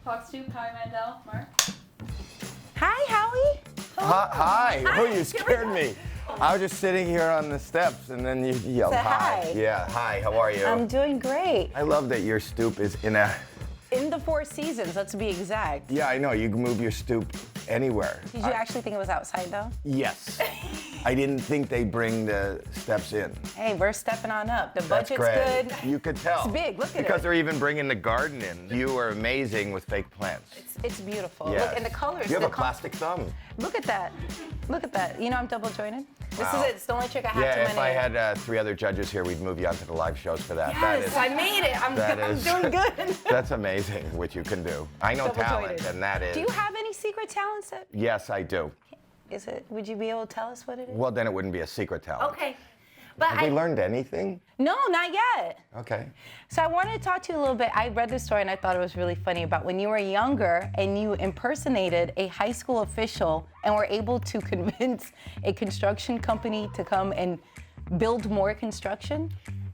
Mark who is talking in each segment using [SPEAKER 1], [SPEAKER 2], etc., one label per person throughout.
[SPEAKER 1] Faux-stoop, Howie Mandel, Mark.
[SPEAKER 2] Hi, Howie.
[SPEAKER 3] Hi. Oh, you scared me. I was just sitting here on the steps, and then you yelled
[SPEAKER 2] Say
[SPEAKER 3] hi.
[SPEAKER 2] hi.
[SPEAKER 3] Yeah, hi. How are you?
[SPEAKER 2] I'm doing great.
[SPEAKER 3] I love that your stoop is in
[SPEAKER 2] the Four Seasons, let's be exact.
[SPEAKER 3] Yeah, I know. You can move your stoop anywhere.
[SPEAKER 2] Did you actually think it was outside, though?
[SPEAKER 3] Yes. I didn't think they'd bring the steps in.
[SPEAKER 2] Hey, we're stepping on up. The
[SPEAKER 3] That's
[SPEAKER 2] budget's
[SPEAKER 3] great.
[SPEAKER 2] good.
[SPEAKER 3] You could tell.
[SPEAKER 2] It's big. Look at it.
[SPEAKER 3] Because they're even bringing the garden in. You are amazing with fake plants.
[SPEAKER 2] It's beautiful.
[SPEAKER 3] Yes.
[SPEAKER 2] Look, and the colors.
[SPEAKER 3] You have
[SPEAKER 2] the
[SPEAKER 3] a plastic thumb.
[SPEAKER 2] Look at that. Look at that. You know I'm double jointed. This
[SPEAKER 3] Wow.
[SPEAKER 2] is it. It's the only trick I have
[SPEAKER 3] Yeah,
[SPEAKER 2] to
[SPEAKER 3] if
[SPEAKER 2] my
[SPEAKER 3] I
[SPEAKER 2] name.
[SPEAKER 3] had 3 other judges here, we'd move you onto the live shows for that.
[SPEAKER 2] Yes, I made it. I'm doing good.
[SPEAKER 3] That's amazing what you can do. I know
[SPEAKER 2] Double
[SPEAKER 3] talent,
[SPEAKER 2] jointed.
[SPEAKER 3] and that is.
[SPEAKER 2] Do you have any secret talents that?
[SPEAKER 3] Yes, I do.
[SPEAKER 2] Is it? Would you be able to tell us what it is?
[SPEAKER 3] Well, then it wouldn't be a secret talent.
[SPEAKER 2] Okay. But
[SPEAKER 3] Have we learned anything?
[SPEAKER 2] No, not yet.
[SPEAKER 3] Okay.
[SPEAKER 2] So I wanted to talk to you a little bit. I read the story and I thought it was really funny about when you were younger and you impersonated a high school official and were able to convince a construction company to come and build more construction.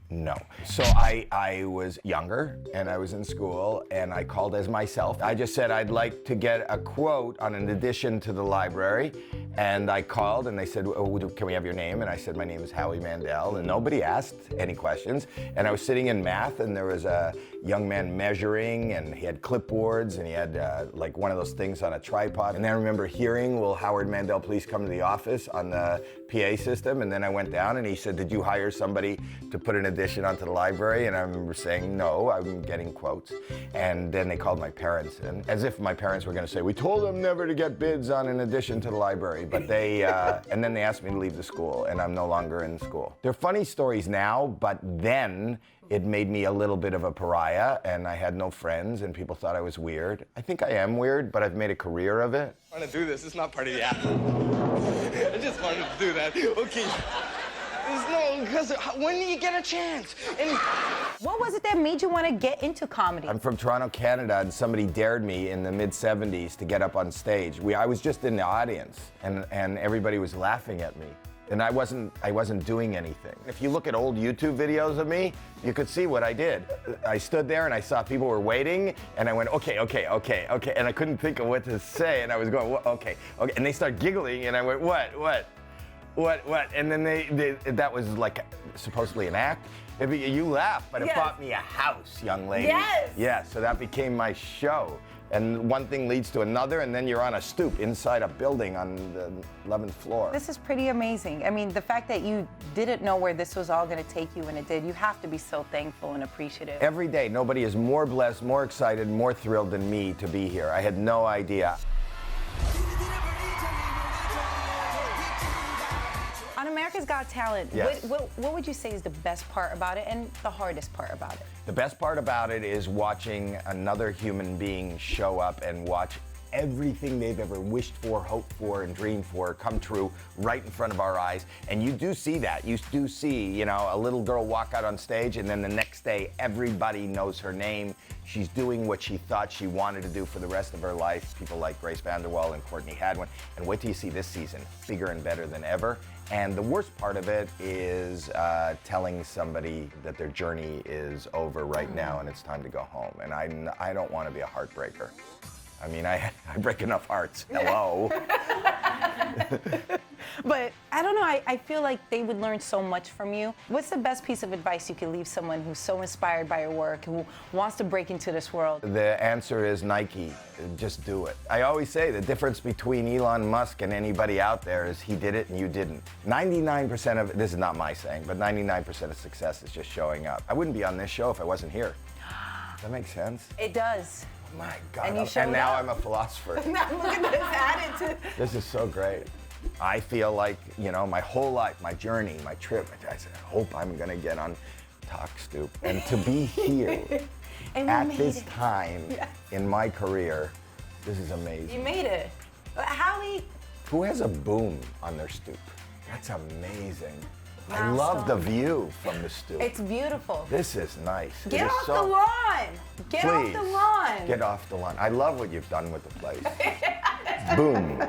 [SPEAKER 3] No. So I was younger and I was in school and I called as myself. I just said I'd like to get a quote on an addition to the library. And I called and they said, oh, can we have your name? And I said, my name is Howie Mandel. And nobody asked any questions. And I was sitting in math and there was a young man measuring and he had clipboards and he had like one of those things on a tripod. And then I remember hearing, will Howard Mandel please come to the office on the PA system? And then I went down and he said, did you hire somebody to put an addition onto the library? And I remember saying, no, I'm getting quotes. And then they called my parents in, as if my parents were gonna say, we told them never to get bids on an addition to the library. But they, and then they asked me to leave the school and I'm no longer in school. They're funny stories now, but then it made me a little bit of a pariah and I had no friends and people thought I was weird. I think I am weird, but I've made a career of it.
[SPEAKER 4] I want to do this. It's not part of the act. I just wanted to do that. Okay. No, because when do you get a chance? And
[SPEAKER 2] What was it that made you want to get into comedy?
[SPEAKER 3] I'm from Toronto, Canada, and somebody dared me in the mid-'70s to get up on stage. I was just in the audience, and everybody was laughing at me. And I wasn't doing anything. If you look at old YouTube videos of me, you could see what I did. I stood there and I saw people were waiting, and I went, okay, and I couldn't think of what to say, and I was going, okay, and they started giggling, and I went, what? And then that was like supposedly an act. You laugh, but it
[SPEAKER 2] Yes.
[SPEAKER 3] bought me a house, young lady.
[SPEAKER 2] Yes.
[SPEAKER 3] Yeah, so that became my show. And one thing leads to another, and then you're on a stoop inside a building on the 11th floor.
[SPEAKER 2] This is pretty amazing. I mean, the fact that you didn't know where this was all going to take you and it did, you have to be so thankful and appreciative.
[SPEAKER 3] Every day, nobody is more blessed, more excited, more thrilled than me to be here. I had no idea.
[SPEAKER 2] On America's Got Talent,
[SPEAKER 3] Yes.
[SPEAKER 2] what would you say is the best part about it and the hardest part about it?
[SPEAKER 3] The best part about it is watching another human being show up and watch everything they've ever wished for, hoped for, and dreamed for come true right in front of our eyes. And you do see that. You do see, a little girl walk out on stage, and then the next day, everybody knows her name. She's doing what she thought she wanted to do for the rest of her life. People like Grace VanderWaal and Courtney Hadwin. And wait till you see this season, bigger and better than ever. And the worst part of it is telling somebody that their journey is over right now and it's time to go home. And I don't want to be a heartbreaker. I mean, I break enough hearts. Hello.
[SPEAKER 2] But I don't know, I feel like they would learn so much from you. What's the best piece of advice you could leave someone who's so inspired by your work, who wants to break into this world?
[SPEAKER 3] The answer is Nike. Just do it. I always say the difference between Elon Musk and anybody out there is he did it and you didn't. 99% of, this is not my saying, but 99% of success is just showing up. I wouldn't be on this show if I wasn't here. Does that make sense?
[SPEAKER 2] It does.
[SPEAKER 3] My God.
[SPEAKER 2] And you showed
[SPEAKER 3] now
[SPEAKER 2] up.
[SPEAKER 3] I'm a philosopher.
[SPEAKER 2] Now look at this attitude.
[SPEAKER 3] This is so great. I feel like, my whole life, my journey, my trip, I said, I hope I'm going to get on Talk Stoop. And to be here
[SPEAKER 2] And we
[SPEAKER 3] at
[SPEAKER 2] made
[SPEAKER 3] this
[SPEAKER 2] it.
[SPEAKER 3] time
[SPEAKER 2] Yes.
[SPEAKER 3] in my career, this is amazing.
[SPEAKER 2] You made it. Howie,
[SPEAKER 3] Who has a boom on their stoop? That's amazing. I
[SPEAKER 2] Wow,
[SPEAKER 3] love the
[SPEAKER 2] son.
[SPEAKER 3] view from the stoop.
[SPEAKER 2] it's beautiful.
[SPEAKER 3] This is nice. It
[SPEAKER 2] Get
[SPEAKER 3] is
[SPEAKER 2] off
[SPEAKER 3] so-
[SPEAKER 2] the lawn. Get off
[SPEAKER 3] Please,
[SPEAKER 2] the lawn.
[SPEAKER 3] Get off the lawn. I love what you've done with the place. Boom.